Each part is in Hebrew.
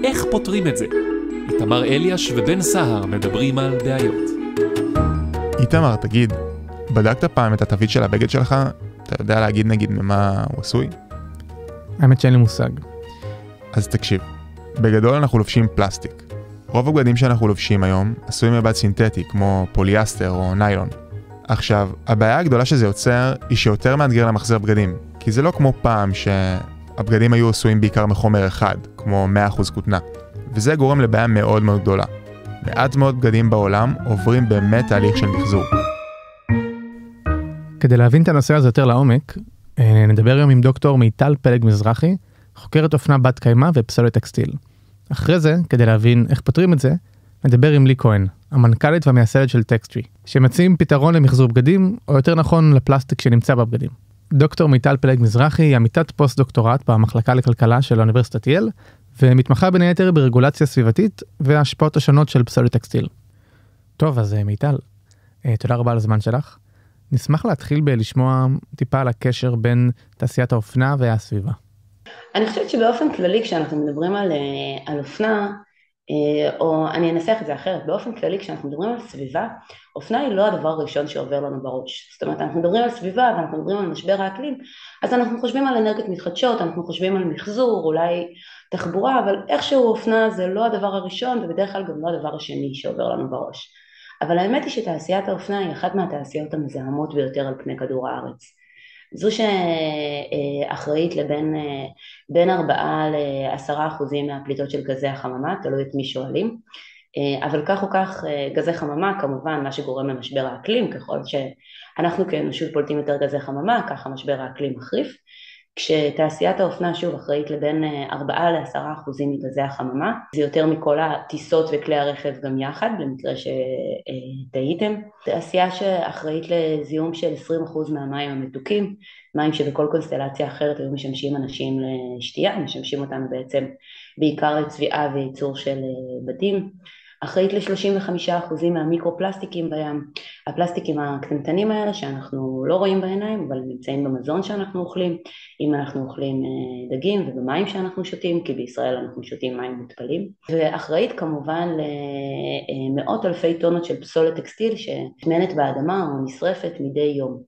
איך פותרים את זה? איתמר אליאש ובן סהר מדברים על בעיות. איתמר, תגיד, בדקת פעם את התווית של הבגד שלך? אתה יודע להגיד נגיד ממה הוא עשוי? האמת שאין לי מושג. אז תקשיב, בגדול אנחנו לובשים פלסטיק. רוב הבגדים שאנחנו לובשים היום עשויים מבד סינתטי כמו פוליאסטר או ניילון. עכשיו, הבעיה הגדולה שזה יוצר היא שיותר מאתגר למחזר בגדים, כי זה לא כמו פעם שהבגדים היו עשויים בעיקר מחומר אחד, כמו 100% כותנה, וזה גורם לבעיה מאוד מאוד גדולה. מעט מאוד בגדים בעולם עוברים באמת תהליך של מחזור. כדי להבין את הנושא הזה יותר לעומק, נדבר היום עם דוקטור מיטל פלג מזרחי, חוקרת אופנה בת קיימה ופסולת טקסטיל. אחרי זה, כדי להבין איך פותרים את זה, נדבר עם לי כהן, המנכ"לית והמייסדת של טקסטרי, שמציעים פתרון למחזור בגדים, או יותר נכון לפלסטיק שנמצא בבגדים. דוקטור מיטל פלג מזרחי היא עמיתת פוסט דוקטורט במחלקה לכלכלה של האוניברסיטת יל, ומתמחה בין היתר ברגולציה סביבתית וההשפעות השונות של פסולת טקסטיל. טוב, אז מיטל, תודה רבה על הזמן שלך. נשמח להתחיל בלשמוע טיפה על הקשר בין תעשיית האופנה והסביבה. אני חושבת שבאופן כללי כשאנחנו מדברים על אופנה, או אני אנסח את זה אחרת, באופן כללי כשאנחנו מדברים על סביבה, אופנה היא לא הדבר הראשון שעובר לנו בראש. זאת אומרת, אנחנו מדברים על סביבה ואנחנו מדברים על משבר האקלים, אז אנחנו חושבים על אנרגיות מתחדשות, אנחנו חושבים על מחזור, אולי תחבורה, אבל איכשהו אופנה זה לא הדבר הראשון, ובדרך כלל גם לא הדבר השני שעובר לנו בראש. אבל האמת היא שתעשיית האופנה היא אחת מהתעשיות המזהמות ביותר על פני כדור הארץ. זו שאחראית בין 4-10% מהפליטות של גזי החממה, תלוי את מי שואלים, אבל כך או כך גזי חממה כמובן מה שגורם למשבר האקלים, ככל שאנחנו כאנושות פולטים יותר גזי חממה, ככה משבר האקלים מחריף, כשתעשיית האופנה שוב אחראית לבין 4-10% מגזי החממה, זה יותר מכל הטיסות וכלי הרכב גם יחד, למקרה שטעיתם. תעשייה שאחראית לזיהום של 20% מהמים המתוקים, מים שבכל קונסטלציה אחרת היו משמשים אנשים לשתייה, משמשים אותנו בעצם בעיקר לצביעה וייצור של בתים. אחראית ל-35% מהמיקרופלסטיקים בים, הפלסטיקים הקטנטנים האלה שאנחנו לא רואים בעיניים, אבל נמצאים במזון שאנחנו אוכלים, אם אנחנו אוכלים דגים ובמים שאנחנו שותים, כי בישראל אנחנו שותים מים מותפלים, ואחראית כמובן למאות אלפי טונות של פסולת טקסטיל שמטמנת באדמה או נשרפת מדי יום.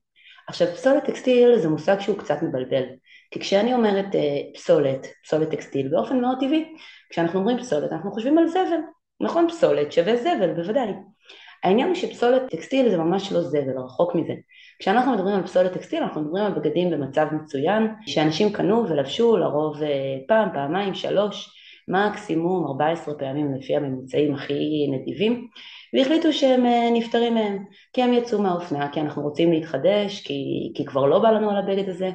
עכשיו, פסולת טקסטיל זה מושג שהוא קצת מבלבל, כי כשאני אומרת פסולת טקסטיל, באופן מאוד טבעי, כשאנחנו אומרים פסולת אנחנו חושבים על זבל, נכון, פסולת שווה זבל, בוודאי. העניין הוא שפסולת טקסטיל זה ממש לא זבל, רחוק מזה. כשאנחנו מדברים על פסולת טקסטיל, אנחנו מדברים על בגדים במצב מצוין, שאנשים קנו ולבשו לרוב פעם, פעמיים, 3, מקסימום 14 פעמים לפי הממוצעים הכי נדיבים, והחליטו שהם נפטרים מהם, כי הם יצאו מהאופנה, כי אנחנו רוצים להתחדש, כי כבר לא בא לנו על הבגד הזה,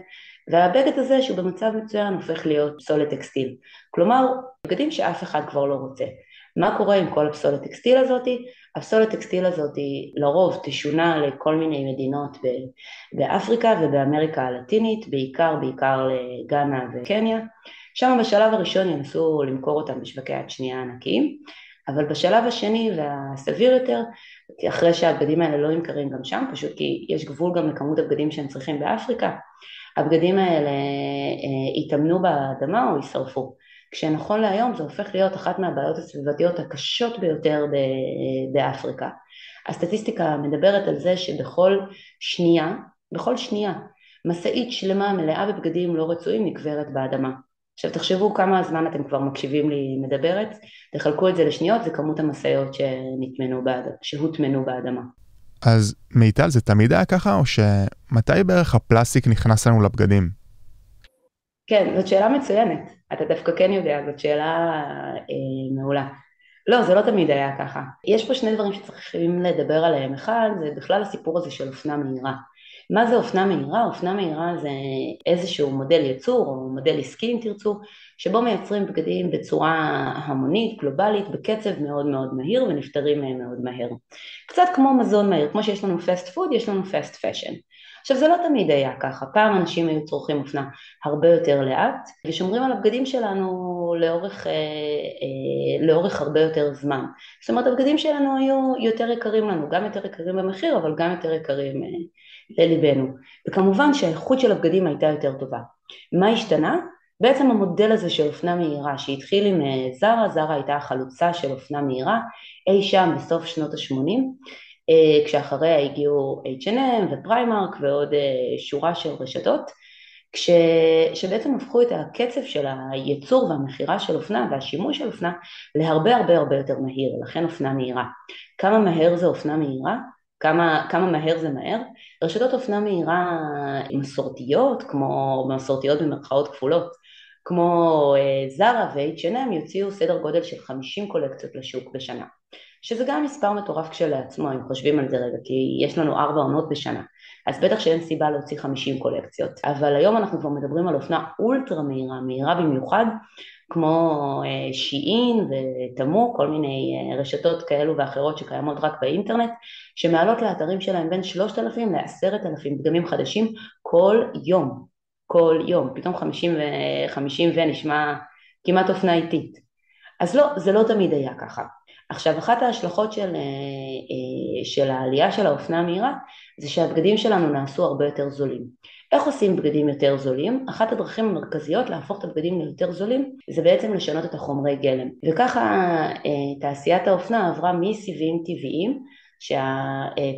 והבגד הזה שהוא במצב מצוין הופך להיות פסולת טקסטיל. כלומר, בגדים שאף אחד כבר לא רוצה. מה קורה עם כל הפסולת טקסטיל הזאת? הפסולת טקסטיל הזאת לרוב תשונה לכל מיני מדינות באפריקה ובאמריקה הלטינית, בעיקר לגאנה וקניה. שם בשלב הראשון ינסו למכור אותם בשווקי יד שנייה ענקיים, אבל בשלב השני והסביר יותר, אחרי שהבגדים האלה לא נמכרים גם שם, פשוט כי יש גבול גם לכמות הבגדים שהם צריכים באפריקה, הבגדים האלה יתאמנו באדמה או יישרפו. כשנכון להיום זה הופך להיות אחת מהבעיות הסביבתיות הקשות ביותר באפריקה. הסטטיסטיקה מדברת על זה שבכל שנייה, משאית שלמה מלאה בבגדים לא רצויים נקברת באדמה. עכשיו תחשבו כמה זמן אתם כבר מקשיבים לי מדברת, תחלקו את זה לשניות, זה כמות המשאיות שהוטמנו באדמה. אז מיטל, זה תמיד היה ככה, או שמתי בערך הפלסטיק נכנס לנו לבגדים? כן, זאת שאלה מצוינת. אתה דווקא כן יודע, זאת שאלה מעולה. לא, זה לא תמיד היה ככה. יש פה שני דברים שצריכים לדבר עליהם. אחד, זה בכלל הסיפור הזה של אופנה מהירה. מה זה אופנה מהירה? אופנה מהירה זה איזשהו מודל ייצור או מודל עסקי אם תרצו, שבו מייצרים בגדים בצורה המונית, גלובלית, בקצב מאוד מאוד מהיר ונפטרים מהם מאוד מהר. קצת כמו מזון מהיר, כמו שיש לנו פסט פוד, יש לנו פסט פשן. עכשיו זה לא תמיד היה ככה, פעם אנשים היו צורכים אופנה הרבה יותר לאט, ושומרים על הבגדים שלנו לאורך הרבה יותר זמן. זאת אומרת, הבגדים שלנו היו יותר יקרים לנו, גם יותר יקרים במחיר, אבל גם יותר יקרים לליבנו. וכמובן שהאיכות של הבגדים הייתה יותר טובה. מה השתנה? בעצם המודל הזה של אופנה מהירה שהתחיל עם זרה, זרה הייתה החלוצה של אופנה מהירה אי שם בסוף שנות ה-80, כשאחריה הגיעו H&M ופריימרק ועוד שורה של רשתות, שבעצם הפכו את הקצב של הייצור והמחירה של אופנה והשימוש של אופנה להרבה הרבה הרבה יותר מהיר, לכן אופנה מהירה. כמה מהר זה אופנה מהירה? כמה מהר זה מהר? רשתות אופנה מהירה מסורתיות, כמו מסורתיות במרכאות כפולות, כמו זרה ו-H&M יוציאו סדר גודל של 50 קולקציות לשוק בשנה, שזה גם מספר מטורף כשלעצמו, אם חושבים על זה רגע, כי יש לנו 4 עונות בשנה, אז בטח שאין סיבה להוציא 50 קולקציות, אבל היום אנחנו כבר מדברים על אופנה אולטרה מהירה, מהירה במיוחד, כמו שיעין ותמו, כל מיני רשתות כאלו ואחרות שקיימות רק באינטרנט, שמעלות לאתרים שלהם בין 3,000 ל10,000 דגמים חדשים כל יום, פתאום 50 ונשמע כמעט אופנה איטית. אז לא, זה לא תמיד היה ככה. עכשיו, אחת ההשלכות של העלייה של האופנה המהירה, זה שהבגדים שלנו נעשו הרבה יותר זולים. איך עושים בגדים יותר זולים? אחת הדרכים המרכזיות להפוך את הבגדים ליותר זולים, זה בעצם לשנות את החומרי גלם. וככה תעשיית האופנה עברה מסיבים טבעיים,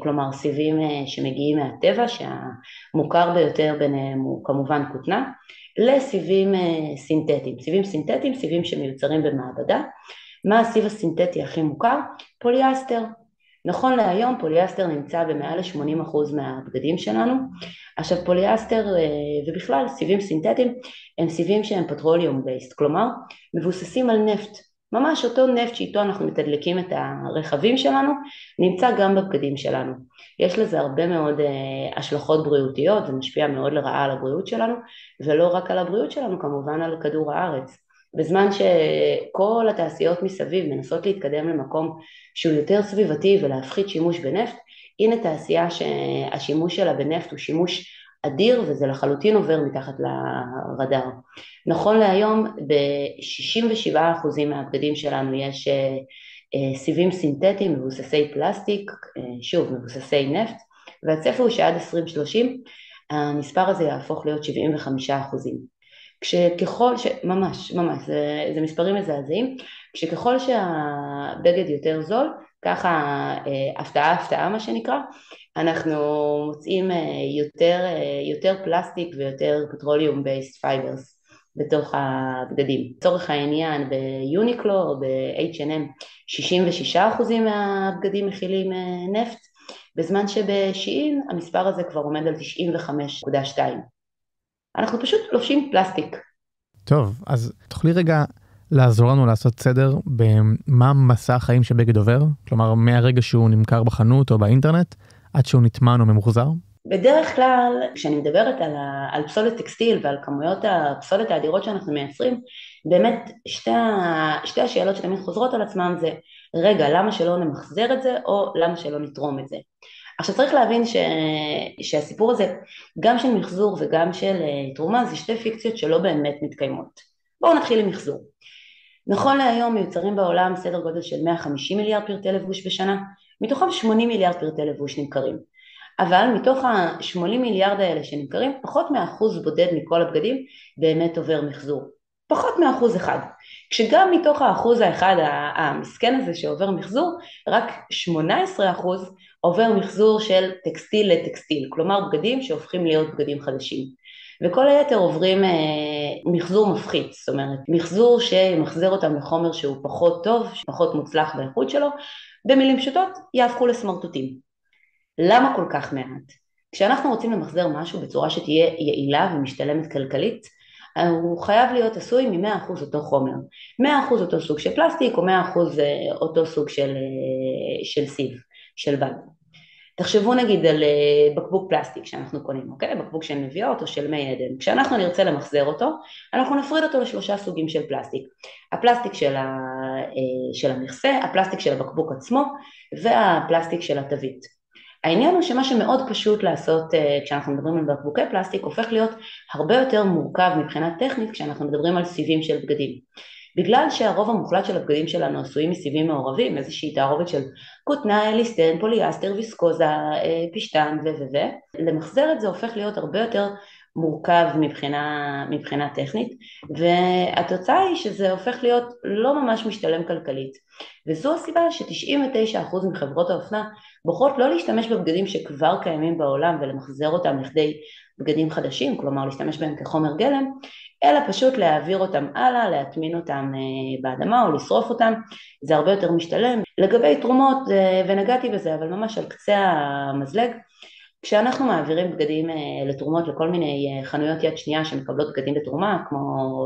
כלומר סיבים שמגיעים מהטבע, שהמוכר ביותר ביניהם הוא כמובן כותנה, לסיבים סינתטיים. סיבים סינתטיים, סיבים שמיוצרים במעבדה. מה הסיב הסינתטי הכי מוכר? פוליאסטר. נכון להיום פוליאסטר נמצא במעל ל-80% מהבגדים שלנו. עכשיו פוליאסטר ובכלל סיבים סינתטיים הם סיבים שהם פטרוליום בייסט, כלומר מבוססים על נפט. ממש אותו נפט שאיתו אנחנו מתדלקים את הרכבים שלנו, נמצא גם בבגדים שלנו. יש לזה הרבה מאוד השלכות בריאותיות, זה משפיע מאוד לרעה על הבריאות שלנו, ולא רק על הבריאות שלנו, כמובן על כדור הארץ. בזמן שכל התעשיות מסביב מנסות להתקדם למקום שהוא יותר סביבתי ולהפחית שימוש בנפט, הנה תעשייה שהשימוש שלה בנפט הוא שימוש אדיר, וזה לחלוטין עובר מתחת לרדאר. נכון להיום ב-67% מהבגדים שלנו יש סיבים סינתטיים מבוססי פלסטיק, שוב מבוססי נפט, והצפי הוא שעד 2030 המספר הזה יהפוך להיות 75%. כשככל ממש, זה מספרים מזעזעים, כשככל שהבגד יותר זול, ככה הפתעה מה שנקרא, אנחנו מוצאים יותר פלסטיק ויותר פטרוליום בייסט פייברס בתוך הבגדים. לצורך העניין ביוניקלו או ב-H&M 66% מהבגדים מכילים נפט, בזמן שבשיעין המספר הזה כבר עומד על 95.2. אנחנו פשוט לובשים פלסטיק. טוב, אז תוכלי רגע לעזור לנו לעשות סדר במה מסע החיים שבגד עובר? כלומר, מהרגע שהוא נמכר בחנות או באינטרנט, עד שהוא נטמן או ממוחזר? בדרך כלל, כשאני מדברת על פסולת טקסטיל ועל כמויות הפסולת האדירות שאנחנו מייצרים, באמת שתי השאלות שתמיד חוזרות על עצמם זה, רגע, למה שלא נמחזר את זה, או למה שלא נתרום את זה? עכשיו צריך להבין שהסיפור הזה, גם של מחזור וגם של תרומה, זה שתי פיקציות שלא באמת מתקיימות. בואו נתחיל עם מחזור. נכון להיום מיוצרים בעולם סדר גודל של 150 מיליארד פרטי לבוש בשנה, מתוכם 80 מיליארד פרטי לבוש נמכרים. אבל מתוך ה-80 מיליארד האלה שנמכרים, פחות מ1% בודד מכל הבגדים באמת עובר מחזור. פחות מ1%. כשגם מתוך ה1% המסכן הזה שעובר מחזור, רק 18% עובר מחזור של טקסטיל לטקסטיל, כלומר בגדים שהופכים להיות בגדים חדשים. וכל היתר עוברים מחזור מפחית, זאת אומרת, מחזור שמחזר אותם לחומר שהוא פחות טוב, פחות מוצלח באיכות שלו, במילים פשוטות יהפכו לסמרטוטים. למה כל כך מעט? כשאנחנו רוצים למחזר משהו בצורה שתהיה יעילה ומשתלמת כלכלית, הוא חייב להיות עשוי מ100% אותו חומר, 100% אותו סוג של פלסטיק או 100% אותו סוג של סיב, של בד. תחשבו נגיד על בקבוק פלסטיק שאנחנו קונים, אוקיי? בקבוק של נביעות או של מי עדן. כשאנחנו נרצה למחזר אותו, אנחנו נפריד אותו ל3 סוגים של פלסטיק. הפלסטיק של המכסה, הפלסטיק של הבקבוק עצמו, והפלסטיק של התווית. העניין הוא שמה שמאוד פשוט לעשות כשאנחנו מדברים על בקבוקי פלסטיק, הופך להיות הרבה יותר מורכב מבחינה טכנית כשאנחנו מדברים על סיבים של בגדים. בגלל שהרוב המוחלט של הבגדים שלנו עשויים מסיבים מעורבים, איזושהי תערובת של כותנה, אליסטן, פוליאסטר, ויסקוזה, פשטן למחזר את זה הופך להיות הרבה יותר מורכב מבחינה טכנית, והתוצאה היא שזה הופך להיות לא ממש משתלם כלכלית, וזו הסיבה ש99% מחברות האופנה בוחרות לא להשתמש בבגדים שכבר קיימים בעולם ולמחזר אותם לכדי בגדים חדשים, כלומר להשתמש בהם כחומר גלם, אלא פשוט להעביר אותם הלאה, להטמין אותם באדמה או לשרוף אותם. זה הרבה יותר משתלם. לגבי תרומות, ונגעתי בזה, אבל ממש על קצה המזלג, כשאנחנו מעבירים בגדים לתרומות לכל מיני חנויות יד שנייה שמקבלות בגדים לתרומה, כמו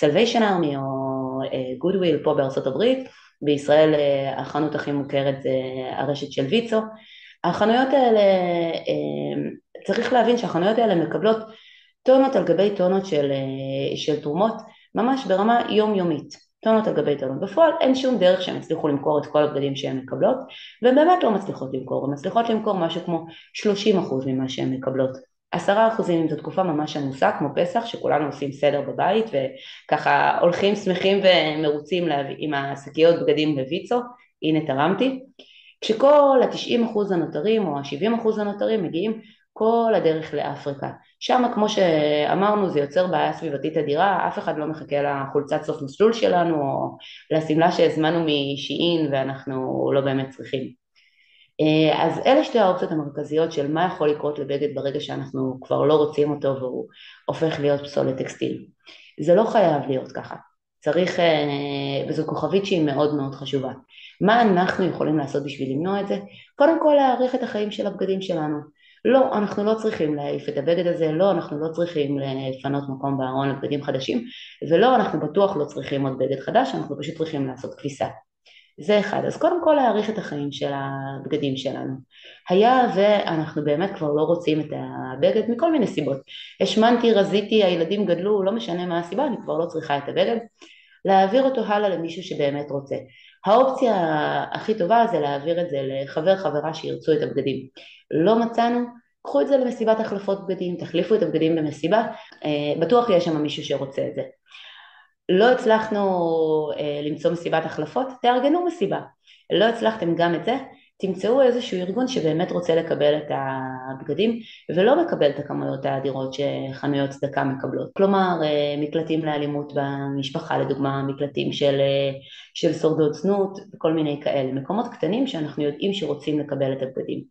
Salvation Army או Goodwill פה בארצות הברית, בישראל החנות הכי מוכרת זה הרשת של ויצו, החנויות האלה, צריך להבין שהחנויות האלה מקבלות טונות על גבי טונות של תרומות, ממש ברמה יומיומית, טונות על גבי טונות. בפועל אין שום דרך שהם הצליחו למכור את כל הבגדים שהן מקבלות, והן באמת לא מצליחות למכור, הן מצליחות למכור משהו כמו 30% ממה שהן מקבלות. 10% אם זו תקופה ממש עמוסה, כמו פסח, שכולנו עושים סדר בבית, וככה הולכים שמחים ומרוצים עם השקיות בגדים לויצו, הנה תרמתי, כשכל ה-90% הנותרים או ה-70% הנותרים מגיעים כל הדרך לאפריקה. שם כמו שאמרנו זה יוצר בעיה סביבתית אדירה, אף אחד לא מחכה לחולצת סוף מסלול שלנו או לסמלה שהזמנו משאין ואנחנו לא באמת צריכים. אז אלה שתי האופציות המרכזיות של מה יכול לקרות לבגד ברגע שאנחנו כבר לא רוצים אותו והוא הופך להיות פסולת טקסטיל. זה לא חייב להיות ככה. צריך, וזו כוכבית שהיא מאוד מאוד חשובה. מה אנחנו יכולים לעשות בשביל למנוע את זה? קודם כל להאריך את החיים של הבגדים שלנו. לא, אנחנו לא צריכים להעיף את הבגד הזה, לא, אנחנו לא צריכים לפנות מקום בארון לבגדים חדשים, ולא, אנחנו בטוח לא צריכים עוד בגד חדש, אנחנו פשוט צריכים לעשות כביסה. זה אחד. אז קודם כל להאריך את החיים של הבגדים שלנו. היה ואנחנו באמת כבר לא רוצים את הבגד מכל מיני סיבות. השמנתי, רזיתי, הילדים גדלו, לא משנה מה הסיבה, אני כבר לא צריכה את הבגד. להעביר אותו הלאה למישהו שבאמת רוצה. האופציה הכי טובה זה להעביר את זה לחבר חברה שירצו את הבגדים. לא מצאנו, קחו את זה למסיבת החלפות בגדים, תחליפו את הבגדים במסיבה, בטוח יש שם מישהו שרוצה את זה. לא הצלחנו למצוא מסיבת החלפות, תארגנו מסיבה. לא הצלחתם גם את זה, תמצאו איזשהו ארגון שבאמת רוצה לקבל את הבגדים, ולא מקבל את הכמויות האדירות שחנויות צדקה מקבלות. כלומר, מקלטים לאלימות במשפחה, לדוגמה, מקלטים של שורדות זנות, וכל מיני כאלה. מקומות קטנים שאנחנו יודעים שרוצים לקבל את הבגדים.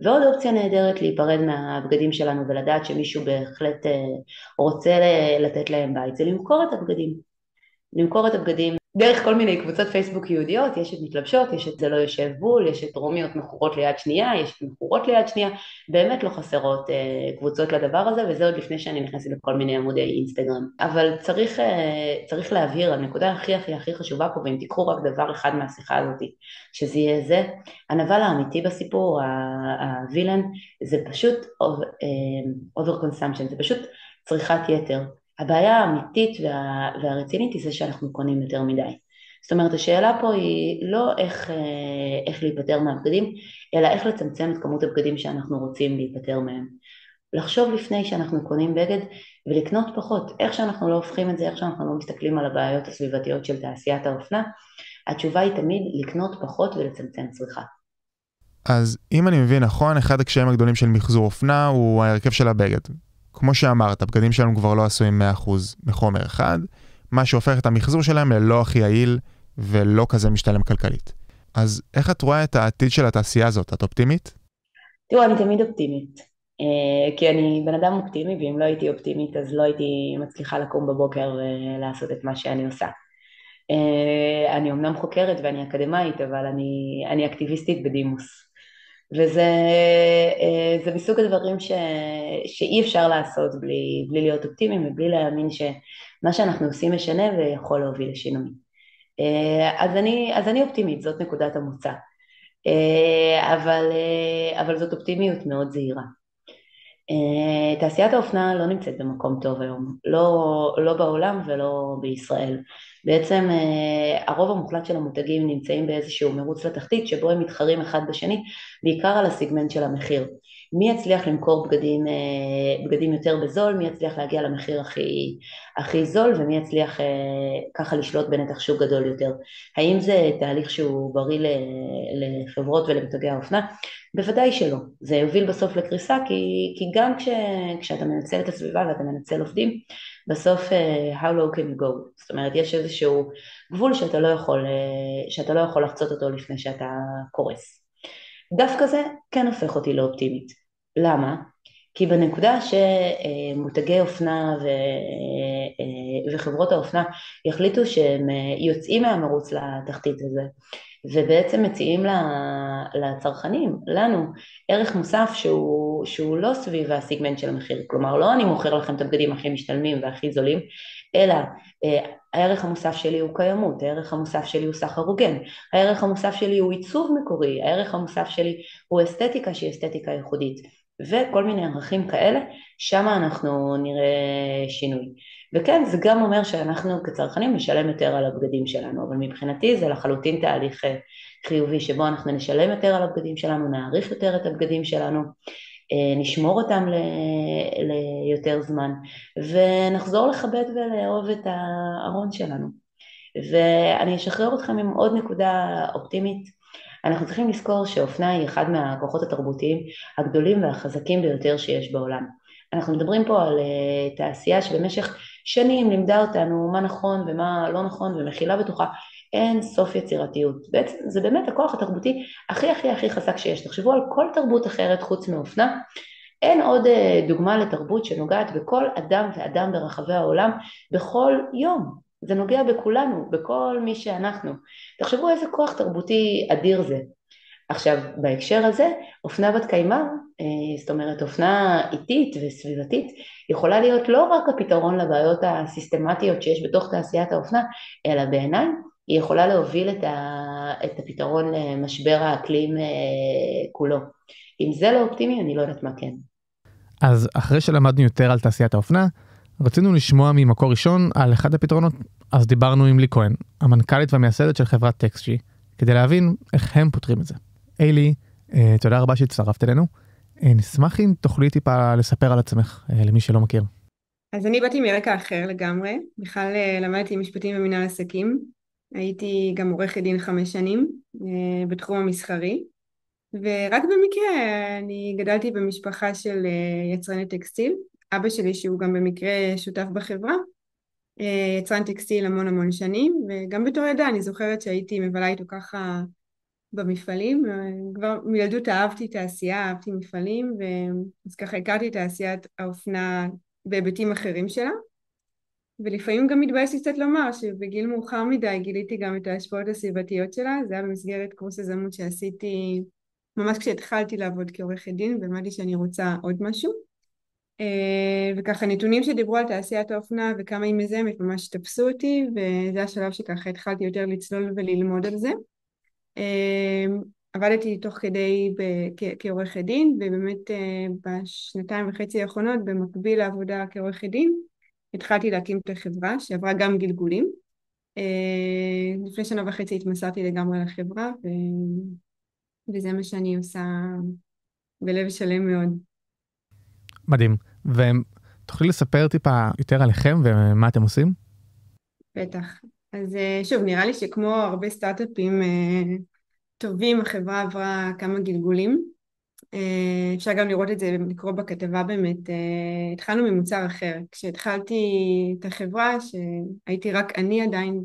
ועוד אופציה נהדרת להיפרד מהבגדים שלנו, ולדעת שמישהו בהחלט רוצה לתת להם בית, זה למכור את הבגדים. למכור את הבגדים דרך כל מיני קבוצות פייסבוק יהודיות, יש את מתלבשות, יש את זה לא יושב בול, יש את רומיות מכורות ליד שנייה, יש את מכורות ליד שנייה, באמת לא חסרות קבוצות לדבר הזה, וזה עוד לפני שאני נכנסת לכל מיני עמודי אינסטגרם. אבל צריך להבהיר, הנקודה הכי חשובה פה, ואם תיקחו רק דבר אחד מהשיחה הזאת, שזה יהיה זה, הנבל האמיתי בסיפור, הווילן, זה פשוט over consumption, זה פשוט צריכת יתר. הבעיה האמיתית והרצינית היא זה שאנחנו קונים יותר מדי. זאת אומרת, השאלה פה היא לא איך להיפטר מהבגדים, אלא איך לצמצם את כמות הבגדים שאנחנו רוצים להיפטר מהם. לחשוב לפני שאנחנו קונים בגד ולקנות פחות. איך שאנחנו לא הופכים את זה, איך שאנחנו לא מסתכלים על הבעיות הסביבתיות של תעשיית האופנה, התשובה היא תמיד לקנות פחות ולצמצם צריכה. אז אם אני מבין נכון, אחד הקשיים הגדולים של מחזור אופנה הוא ההרכב של הבגד. כמו שאמרת, הבגדים שלנו כבר לא עשויים 100% מחומר אחד, מה שהופך את המחזור שלהם ללא הכי יעיל ולא כזה משתלם כלכלית. אז איך את רואה את העתיד של התעשייה הזאת? את אופטימית? תראו, אני תמיד אופטימית, כי אני בן אדם אופטימי, ואם לא הייתי אופטימית אז לא הייתי מצליחה לקום בבוקר ולעשות את מה שאני עושה. אני אמנם חוקרת ואני אקדמאית, אבל אני אקטיביסטית בדימוס. וזה מסוג הדברים שאי אפשר לעשות בלי להיות אופטימיים ובלי להאמין שמה שאנחנו עושים משנה ויכול להוביל לשינוי. אז אני אופטימית, זאת נקודת המוצא. אבל זאת אופטימיות מאוד זהירה. תעשיית האופנה לא נמצאת במקום טוב היום, לא בעולם ולא בישראל. בעצם הרוב המוחלט של המותגים נמצאים באיזשהו מרוץ לתחתית, שבו הם מתחרים אחד בשני, בעיקר על הסיגמנט של המחיר. מי יצליח למכור בגדים יותר בזול, מי יצליח להגיע למחיר הכי זול, ומי יצליח ככה לשלוט בנתח שוק גדול יותר. האם זה תהליך שהוא בריא לחברות ולמותגי האופנה? בוודאי שלא. זה יוביל בסוף לקריסה, כי גם כשאתה מנצל את הסביבה ואתה מנצל עובדים, בסוף how low can you go? זאת אומרת, יש איזשהו גבול שאתה לא יכול לחצות אותו לפני שאתה קורס. דווקא זה כן הופך אותי לאופטימית. למה? כי בנקודה שמותגי אופנה וחברות האופנה יחליטו שהם יוצאים מהמרוץ לתחתית הזה, ובעצם מציעים לצרכנים, לנו, ערך מוסף שהוא לא סביב הסיגמנט של המחיר. כלומר, לא אני מוכר לכם את הבגדים הכי משתלמים והכי זולים, אלא הערך המוסף שלי הוא קיימות, הערך המוסף שלי הוא סחר הוגן, הערך המוסף שלי הוא עיצוב מקורי, הערך המוסף שלי הוא אסתטיקה שהיא אסתטיקה ייחודית, וכל מיני ערכים כאלה, שם אנחנו נראה שינוי. וכן, זה גם אומר שאנחנו כצרכנים נשלם יותר על הבגדים שלנו, אבל מבחינתי זה לחלוטין תהליך חיובי, שבו אנחנו נשלם יותר על הבגדים שלנו, נעריך יותר את הבגדים שלנו, נשמור אותם ליותר זמן, ונחזור לכבד ולאהוב את הארון שלנו. ואני אשחרר אתכם עם עוד נקודה אופטימית. אנחנו צריכים לזכור שאופנה היא אחד מהכוחות התרבותיים הגדולים והחזקים ביותר שיש בעולם. אנחנו מדברים פה על תעשייה שבמשך שנים לימדה אותנו מה נכון ומה לא נכון, ומכילה בתוכה אין סוף יצירתיות. בעצם זה באמת הכוח התרבותי הכי הכי הכי חזק שיש. תחשבו על כל תרבות אחרת חוץ מאופנה, אין עוד דוגמה לתרבות שנוגעת בכל אדם ואדם ברחבי העולם בכל יום. זה נוגע בכולנו, בכל מי שאנחנו. תחשבו איזה כוח תרבותי אדיר זה. עכשיו, בהקשר הזה, אופנה בת קיימא, זאת אומרת, אופנה איטית וסביבתית, יכולה להיות לא רק הפתרון לבעיות הסיסטמטיות שיש בתוך תעשיית האופנה, אלא בעיניי היא יכולה להוביל את הפתרון למשבר האקלים כולו. אם זה לא אופטימי, אני לא יודעת מה כן. אז אחרי שלמדנו יותר על תעשיית האופנה, רצינו לשמוע ממקור ראשון על אחד הפתרונות, אז דיברנו עם לי כהן, המנכ"לית והמייסדת של חברת טקסטג'י, כדי להבין איך הם פותרים את זה. אילי, תודה רבה שהצטרפת אלינו. נשמח אם תוכלי טיפה לספר על עצמך, למי שלא מכיר. אז אני באתי מרקע אחר לגמרי, בכלל למדתי משפטים ומנהל עסקים, הייתי גם עורכת דין 5 שנים בתחום המסחרי, ורק במקרה אני גדלתי במשפחה של יצרני טקסטיל, אבא שלי שהוא גם במקרה שותף בחברה, יצרן טקסטיל המון שנים, וגם בתור ילדה אני זוכרת שהייתי מבלה איתו ככה במפעלים, כבר מילדות אהבתי תעשייה, אהבתי מפעלים, אז ככה הכרתי את תעשיית האופנה בהיבטים אחרים שלה, ולפעמים גם מתביישתי קצת לומר שבגיל מאוחר מדי גיליתי גם את ההשפעות הסביבתיות שלה. זה היה במסגרת קורס יזמות שעשיתי ממש כשהתחלתי לעבוד כעורכת דין, ואמרתי שאני רוצה עוד משהו, וככה נתונים שדיברו על תעשיית האופנה וכמה היא מזהמת ממש תפסו אותי, וזה השלב שככה התחלתי יותר לצלול וללמוד על זה. עבדתי תוך כדי כעורכת דין, ובאמת בשנתיים וחצי האחרונות במקביל לעבודה כעורכת דין התחלתי להקים את החברה שעברה גם גלגולים. לפני 1.5 שנה התמסרתי לגמרי לחברה, וזה מה שאני עושה בלב שלם מאוד. מדהים. ותוכלי לספר טיפה יותר עליכם ומה אתם עושים? בטח. אז שוב, נראה לי שכמו הרבה סטארט-אפים טובים, החברה עברה כמה גלגולים. אפשר גם לראות את זה, לקרוא בכתבה באמת. התחלנו ממוצר אחר. כשהתחלתי את החברה, שהייתי רק אני עדיין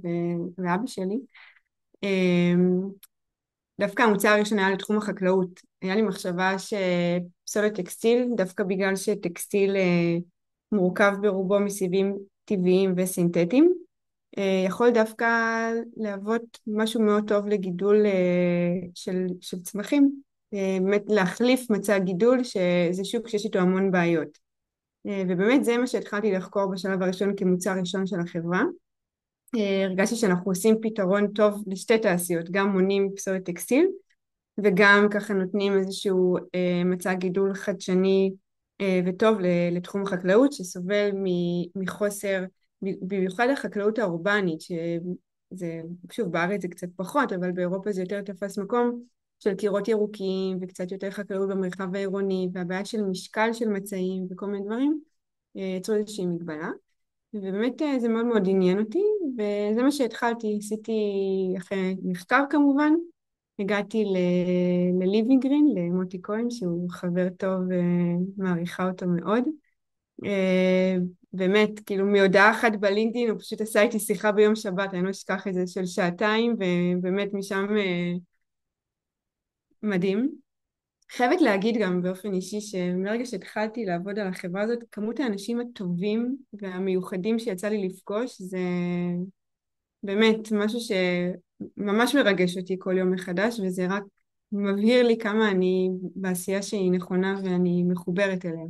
ואבא שלי, דווקא המוצר הראשון היה לתחום החקלאות. היה לי מחשבה שפסולת טקסטיל, דווקא בגלל שטקסטיל מורכב ברובו מסיבים טבעיים וסינתטיים, יכול דווקא להוות משהו מאוד טוב לגידול של צמחים, באמת להחליף מצע גידול, שזה שוק שיש איתו המון בעיות. ובאמת זה מה שהתחלתי לחקור בשלב הראשון כמוצר ראשון של החברה. הרגשתי שאנחנו עושים פתרון טוב לשתי תעשיות, גם מונים פסולת טקסטיל, וגם ככה נותנים איזשהו מצע גידול חדשני וטוב לתחום החקלאות, שסובל מחוסר, במיוחד החקלאות האורבנית, שזה, שוב, בארץ זה קצת פחות, אבל באירופה זה יותר תפס מקום, של קירות ירוקים וקצת יותר חקלאות במרחב העירוני, והבעיה של משקל של מצעים וכל מיני דברים, יצרו איזושהי מגבלה. ובאמת זה מאוד מאוד עניין אותי, וזה מה שהתחלתי, עשיתי אחרי מחקר כמובן, הגעתי ל-Living Green, למוטי כהן, שהוא חבר טוב ומעריכה אותו מאוד. באמת, כאילו מהודעה אחת בלינקדאין, הוא פשוט עשה איתי שיחה ביום שבת, אני לא אשכח את זה, של שעתיים, ובאמת משם מדהים. חייבת להגיד גם באופן אישי שמרגע שהתחלתי לעבוד על החברה הזאת, כמות האנשים הטובים והמיוחדים שיצא לי לפגוש, זה באמת משהו שממש מרגש אותי כל יום מחדש, וזה רק מבהיר לי כמה אני בעשייה שהיא נכונה ואני מחוברת אליה.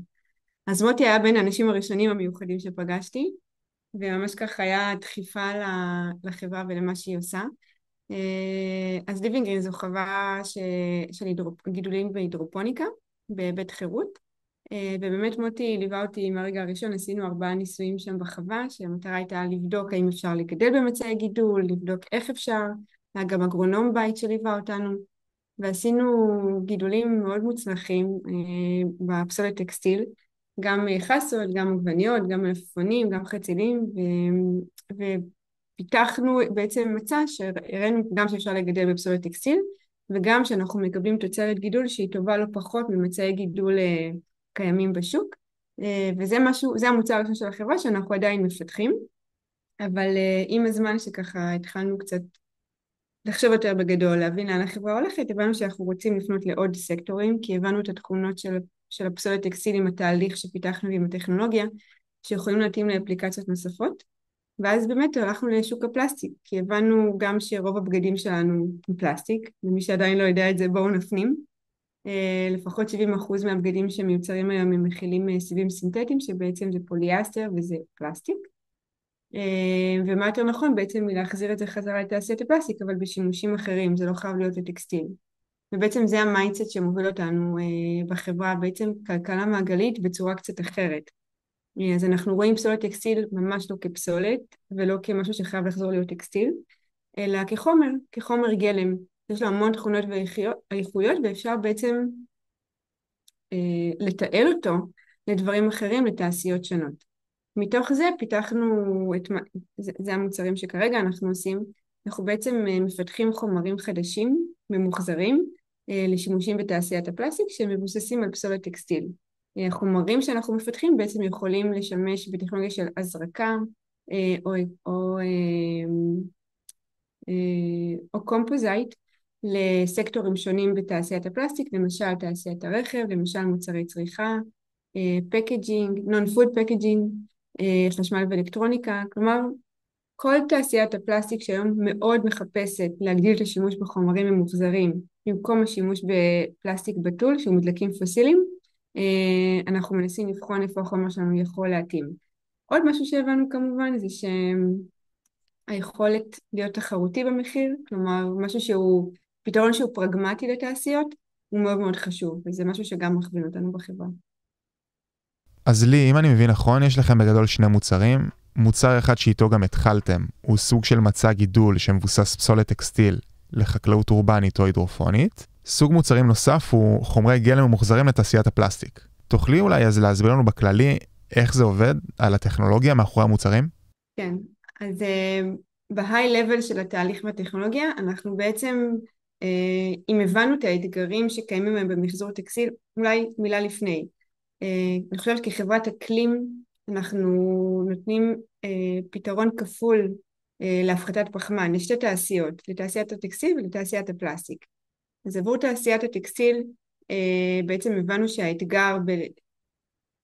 אז מוטי היה בין האנשים הראשונים המיוחדים שפגשתי, וממש ככה היה דחיפה לחברה ולמה שהיא עושה. אז ליבינג גרין זו חווה של גידולים בהידרופוניקה בבית חירות, ובאמת מוטי ליווה אותי מהרגע הראשון, עשינו 4 ניסויים שם בחווה, שהמטרה הייתה לבדוק האם אפשר לגדל במצעי גידול, לבדוק איך אפשר, היה גם אגרונום בית שליווה אותנו, ועשינו גידולים מאוד מוצלחים בפסולת טקסטיל, גם חסות, גם עגבניות, גם מלפפונים, גם חצילים, ופיתחנו בעצם מצע שהראינו גם שאפשר לגדל בפסולת טקסטיל, וגם שאנחנו מקבלים תוצרת גידול שהיא טובה לא פחות ממצעי גידול קיימים בשוק, וזה משהו, זה המוצר הראשון של החברה שאנחנו עדיין מפתחים, אבל עם הזמן שככה התחלנו קצת לחשוב יותר בגדול, להבין לאן החברה הולכת, הבנו שאנחנו רוצים לפנות לעוד סקטורים, כי הבנו את התכונות של הפסולת טקסטיל עם התהליך שפיתחנו ועם הטכנולוגיה, שיכולים להתאים לאפליקציות נוספות, ואז באמת הלכנו לשוק הפלסטיק, כי הבנו גם שרוב הבגדים שלנו הם פלסטיק, ומי שעדיין לא יודע את זה בואו נפנים, לפחות 70% מהבגדים שמיוצרים היום הם מכילים סיבים סינתטיים, שבעצם זה פוליאסטר וזה פלסטיק, ומה יותר נכון בעצם להחזיר את זה חזרה לתעשיית הפלסטיק, אבל בשימושים אחרים, זה לא חייב להיות לטקסטיל. ובעצם זה המיינדסט שמוביל אותנו בחברה, בעצם כלכלה מעגלית בצורה קצת אחרת. אז אנחנו רואים פסולת טקסטיל ממש לא כפסולת, ולא כמשהו שחייב לחזור להיות טקסטיל, אלא כחומר גלם. יש לו המון תכונות ואיכויות, ואפשר בעצם לתעל אותו לדברים אחרים, לתעשיות שונות. מתוך זה פיתחנו, זה המוצרים שכרגע אנחנו עושים, אנחנו בעצם מפתחים חומרים חדשים, ממוחזרים, לשימושים בתעשיית הפלסטיק, שמבוססים על פסולת טקסטיל. החומרים שאנחנו מפתחים בעצם יכולים לשמש בטכנולוגיה של הזרקה, או קומפוזייט, לסקטורים שונים בתעשיית הפלסטיק, למשל תעשיית הרכב, למשל מוצרי צריכה, פקג'ינג, נון-פוד פקג'ינג, חשמל ואלקטרוניקה, כלומר כל תעשיית הפלסטיק שהיום מאוד מחפשת להגדיל את השימוש בחומרים ממוחזרים במקום השימוש בפלסטיק בתול שהוא מדלקים פוסילים, אנחנו מנסים לבחון איפה החומר שלנו יכול להתאים. עוד משהו שהבנו כמובן זה שהיכולת להיות תחרותי במחיר, כלומר משהו שהוא פתרון שהוא פרגמטי לתעשיות, הוא מאוד מאוד חשוב, וזה משהו שגם מכווין אותנו בחברה. אז לי, אם אני מבין נכון, יש לכם בגדול 2 מוצרים. מוצר אחד שאיתו גם התחלתם, הוא סוג של מצע גידול שמבוסס פסולת טקסטיל לחקלאות אורבנית או הידרופונית. סוג מוצרים נוסף הוא חומרי גלם ומוחזרים לתעשיית הפלסטיק. תוכלי אולי אז להסביר לנו בכללי איך זה עובד על הטכנולוגיה מאחורי המוצרים? כן, אז בהיי לבל של התהליך והטכנולוגיה, אנחנו בעצם, אם הבנו את האתגרים שקיימים היום במחזור טקסטיל, אולי מילה לפני. אני חושבת כחברת אקלים, אנחנו נותנים פתרון כפול להפחתת פחמן, לשתי תעשיות, לתעשיית הטקסטיל ולתעשיית הפלסטיק. אז עבור תעשיית הטקסטיל, בעצם הבנו שהאתגר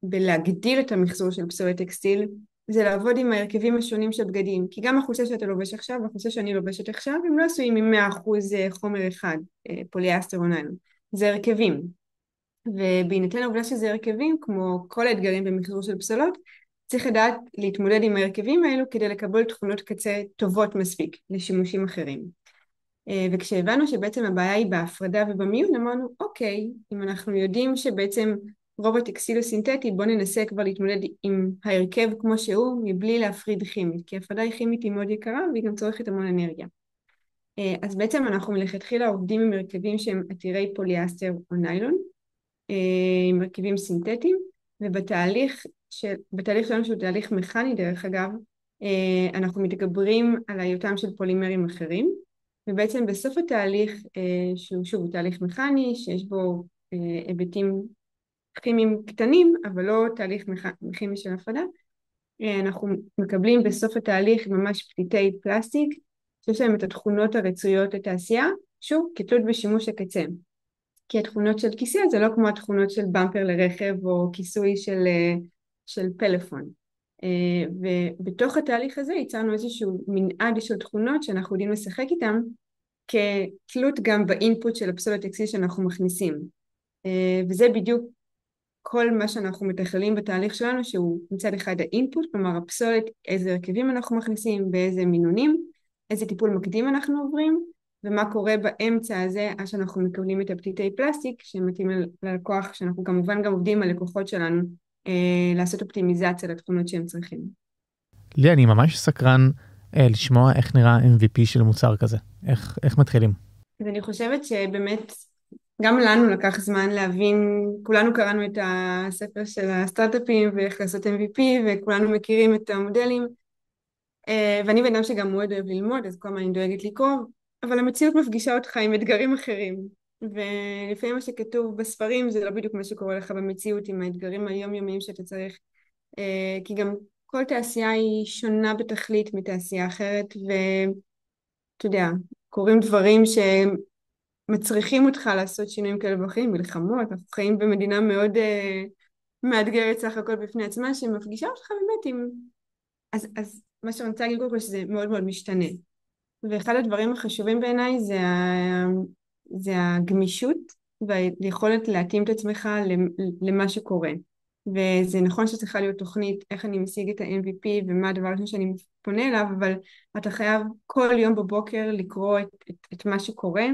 בלהגדיל את המחזור של פסולת טקסטיל, זה לעבוד עם ההרכבים השונים של בגדים, כי גם החולצה שאתה לובש עכשיו, והחולצה שאני לובשת עכשיו, הם לא עשויים עם 100% חומר אחד, פוליאסטר או ניילון, זה הרכבים. ובהינתן העובדה שזה הרכבים, כמו כל האתגרים במחזור של פסולות, צריך לדעת להתמודד עם ההרכבים האלו כדי לקבל תכונות קצה טובות מספיק לשימושים אחרים. וכשהבנו שבעצם הבעיה היא בהפרדה ובמיון, אמרנו, אוקיי, אם אנחנו יודעים שבעצם רוב הטקסטיל הוא סינתטי, בוא ננסה כבר להתמודד עם ההרכב כמו שהוא, מבלי להפריד כימית, כי הפרדה כימית היא מאוד יקרה והיא גם צורכת המון אנרגיה. אז בעצם אנחנו מלכתחילה עובדים עם מרכיבים שהם עתירי פוליאסטר או ניילון, עם מרכיבים סינתטיים, בתהליך שלנו שהוא תהליך מכני דרך אגב, אנחנו מתגברים על היותם של פולימרים אחרים, ובעצם בסוף התהליך, שהוא שוב תהליך מכני שיש בו היבטים כימיים קטנים, אבל לא תהליך כימי של הפרדה, אנחנו מקבלים בסוף התהליך ממש פתיתי פלסטיק, שיש להם את התכונות הרצויות לתעשייה, שוב, כתלות בשימוש הקצה. כי התכונות של כיסא זה לא כמו התכונות של במפר לרכב או כיסוי של פלאפון. ובתוך התהליך הזה יצרנו איזשהו מנעד של תכונות שאנחנו יודעים לשחק איתם, כתלות גם באינפוט של הפסולת טקסטיל שאנחנו מכניסים. וזה בדיוק כל מה שאנחנו מתכללים בתהליך שלנו, שהוא מצד אחד האינפוט, כלומר הפסולת, איזה הרכבים אנחנו מכניסים, באיזה מינונים, איזה טיפול מקדים אנחנו עוברים, ומה קורה באמצע הזה, עד שאנחנו מקבלים את הפתיתי פלסטיק, שמתאים ללקוח, שאנחנו כמובן גם עובדים על לקוחות שלנו, לעשות אופטימיזציה לתכונות שהם צריכים. לי, אני ממש סקרן לשמוע איך נראה MVP של מוצר כזה. איך מתחילים? אז אני חושבת שבאמת, גם לנו לקח זמן להבין, כולנו קראנו את הספר של הסטארט-אפים ואיך לעשות MVP, וכולנו מכירים את המודלים, ואני בן אדם שגם מאוד אוהב ללמוד, אז כל מה אני דואגת לקרוא, אבל המציאות מפגישה אותך עם אתגרים אחרים, ולפעמים מה שכתוב בספרים זה לא בדיוק מה שקורה לך במציאות עם האתגרים היומיומיים שאתה צריך, כי גם כל תעשייה היא שונה בתכלית מתעשייה אחרת, ואתה יודע, קורים דברים שמצריכים אותך לעשות שינויים כאלה בחיים, מלחמות, אנחנו חיים במדינה מאוד מאתגרת סך הכל בפני עצמה, שמפגישה אותך באמת עם... אז מה שאני רוצה להגיד קודם כל שזה מאוד מאוד משתנה. ואחד הדברים החשובים בעיניי זה הגמישות והיכולת להתאים את עצמך למה שקורה. וזה נכון שצריכה להיות תוכנית איך אני משיג את ה-MVP ומה הדבר הראשון שאני פונה אליו, אבל אתה חייב כל יום בבוקר לקרוא את מה שקורה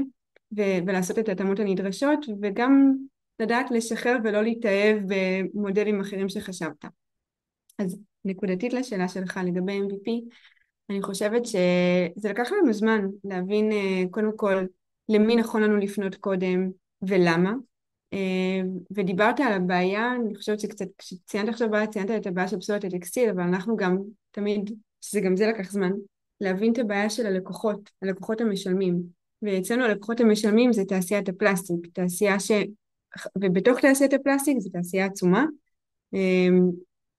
ולעשות את ההתאמות הנדרשות, וגם לדעת לשחרר ולא להתאהב במודלים אחרים שחשבת. אז נקודתית לשאלה שלך לגבי MVP, אני חושבת שזה לקח לנו זמן להבין קודם כל למי נכון לנו לפנות קודם ולמה, ודיברת על הבעיה, אני חושבת שקצת כשציינת עכשיו בעיה, ציינת את הבעיה של פסולת הטקסטיל, אבל אנחנו גם תמיד, שגם זה לקח זמן, להבין את הבעיה של הלקוחות המשלמים, ואצלנו הלקוחות המשלמים זה תעשיית הפלסטיק, ובתוך תעשיית הפלסטיק זה תעשייה עצומה,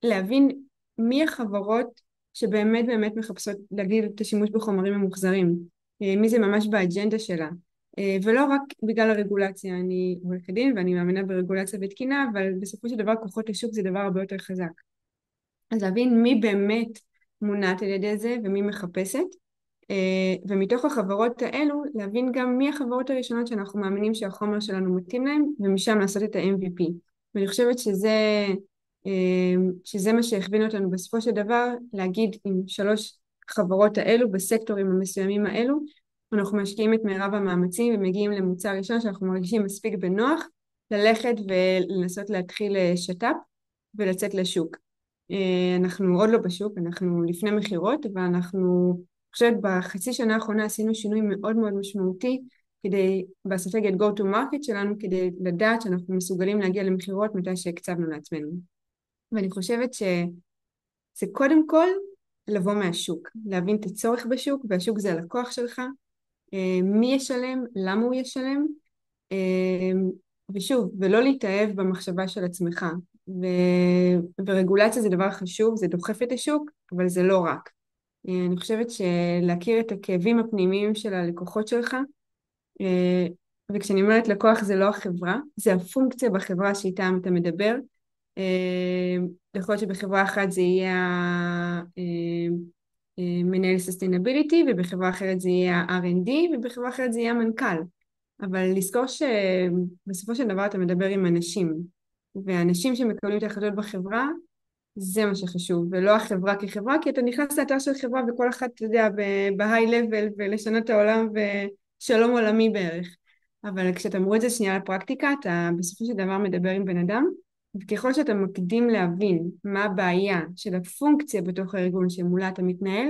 להבין מי החברות שבאמת באמת מחפשות להגדיל את השימוש בחומרים ממוחזרים, מי זה ממש באג'נדה שלה, ולא רק בגלל הרגולציה. אני עורכת דין ואני מאמינה ברגולציה ותקינה, אבל בסופו של דבר כוחות השוק זה דבר הרבה יותר חזק. אז להבין מי באמת מונעת על ידי זה ומי מחפשת, ומתוך החברות האלו להבין גם מי החברות הראשונות שאנחנו מאמינים שהחומר שלנו מתאים להם, ומשם לעשות את ה-MVP. ואני חושבת שזה מה שהכווין אותנו בסופו של דבר, להגיד עם 3 חברות האלו בסקטורים המסוימים האלו, אנחנו משקיעים את מירב המאמצים ומגיעים למוצר ראשון שאנחנו מרגישים מספיק בנוח ללכת ולנסות להתחיל שטאפ ולצאת לשוק. אנחנו עוד לא בשוק, אנחנו לפני מחירות, אבל אנחנו חושבת בחצי שנה האחרונה עשינו שינוי מאוד מאוד משמעותי באסטרטגיית go to market שלנו, כדי לדעת שאנחנו מסוגלים להגיע למחירות מתי שהקצבנו לעצמנו. ואני חושבת שזה קודם כל לבוא מהשוק, להבין את הצורך בשוק, והשוק זה הלקוח שלך, מי ישלם, למה הוא ישלם, ושוב, ולא להתאהב במחשבה של עצמך. ורגולציה זה דבר חשוב, זה דוחף את השוק, אבל זה לא רק. אני חושבת שלהכיר את הכאבים הפנימיים של הלקוחות שלך, וכשאני אומרת לקוח זה לא החברה, זה הפונקציה בחברה שאיתם אתה מדבר. יכול להיות שבחברה אחת זה יהיה מנהל סוסטיינביליטי, ובחברה אחרת זה יהיה R&D, ובחברה אחרת זה יהיה המנכ"ל. אבל לזכור שבסופו של דבר אתה מדבר עם אנשים, ואנשים שמקבלים את ההחלטות בחברה, זה מה שחשוב, ולא החברה כחברה, כי אתה נכנס לאתר של חברה וכל אחת, אתה יודע, בהיי לבל ולשנות את העולם ושלום עולמי בערך. אבל כשאתה מוריד את זה שנייה לפרקטיקה, אתה בסופו של דבר מדבר עם בן אדם, וככל שאתה מקדים להבין מה הבעיה של הפונקציה בתוך הארגון שמולה אתה מתנהל,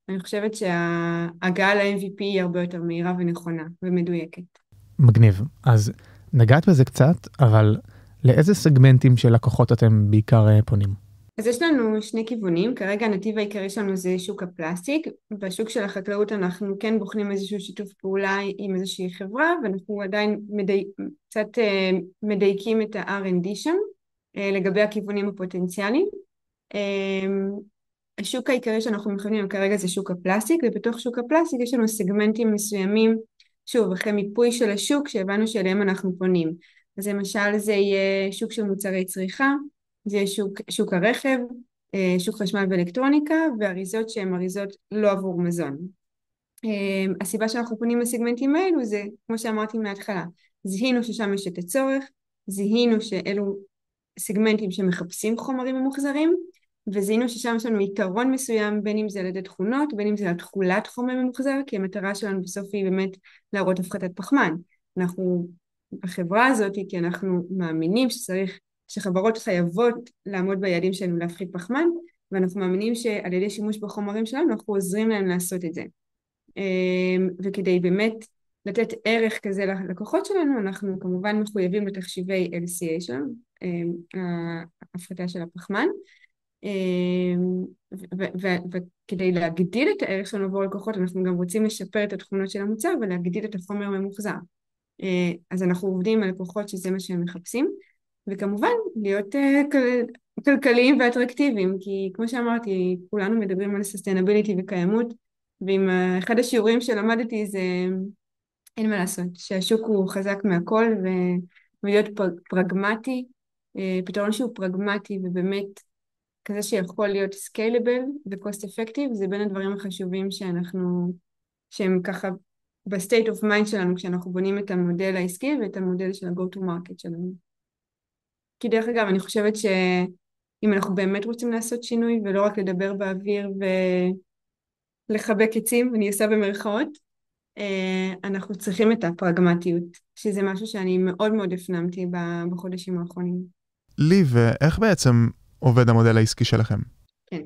אני חושבת שההגעה ל-MVP היא הרבה יותר מהירה ונכונה ומדויקת. מגניב. אז נגעת בזה קצת, אבל לאיזה סגמנטים של לקוחות אתם בעיקר פונים? אז יש לנו שני כיוונים, כרגע הנתיב העיקרי שלנו זה שוק הפלסטיק, בשוק של החקלאות אנחנו כן בוחנים איזשהו שיתוף פעולה עם איזושהי חברה, ואנחנו עדיין קצת מדייקים את ה-R&D שם, לגבי הכיוונים הפוטנציאליים. השוק העיקרי שאנחנו מכוונים כרגע זה שוק הפלסטיק, ובתוך שוק הפלסטיק יש לנו סגמנטים מסוימים, שוב, אחרי מיפוי של השוק שהבנו שאליהם אנחנו פונים. אז למשל זה יהיה שוק של מוצרי צריכה, זה יהיה שוק הרכב, שוק חשמל ואלקטרוניקה, ואריזות שהן אריזות לא עבור מזון. הסיבה שאנחנו פונים לסגמנטים האלו זה, כמו שאמרתי מההתחלה, זיהינו ששם יש את הצורך, זיהינו שאלו סגמנטים שמחפשים חומרים ממוחזרים, וזיהינו ששם יש לנו יתרון מסוים, בין אם זה על ידי תכונות, בין אם זה על תכולת חומר ממוחזר, כי המטרה שלנו בסוף היא באמת להראות הפחתת פחמן. אנחנו בחברה הזאת, כי אנחנו מאמינים שחברות חייבות לעמוד ביעדים שלנו להפחית פחמן, ואנחנו מאמינים שעל ידי שימוש בחומרים שלנו, אנחנו עוזרים להם לעשות את זה. וכדי באמת לתת ערך כזה ללקוחות שלנו, אנחנו כמובן מחויבים לתחשיבי LCA שלנו, ההפחתה של הפחמן, וכדי להגדיל את הערך שלנו עבור לקוחות, אנחנו גם רוצים לשפר את התכונות של המוצר ולהגדיל את החומר הממוחזר. אז אנחנו עובדים על לקוחות שזה מה שהם מחפשים, וכמובן להיות כלכליים ואטרקטיביים, כי כמו שאמרתי, כולנו מדברים על sustainability וקיימות, ועם אחד השיעורים שלמדתי זה, אין מה לעשות, שהשוק הוא חזק מהכל, ולהיות פרגמטי, פתרון שהוא פרגמטי ובאמת כזה שיכול להיות scalable ו-cost effective, זה בין הדברים החשובים שהם ככה ב-state of mind שלנו, כשאנחנו בונים את המודל העסקי ואת המודל של ה-go to market שלנו. כי דרך אגב, אני חושבת שאם אנחנו באמת רוצים לעשות שינוי, ולא רק לדבר באוויר ולחבק עצים, אני עושה במרכאות, אנחנו צריכים את הפרגמטיות, שזה משהו שאני מאוד מאוד הפנמתי בחודשים האחרונים. לי, ואיך בעצם עובד המודל העסקי שלכם? כן.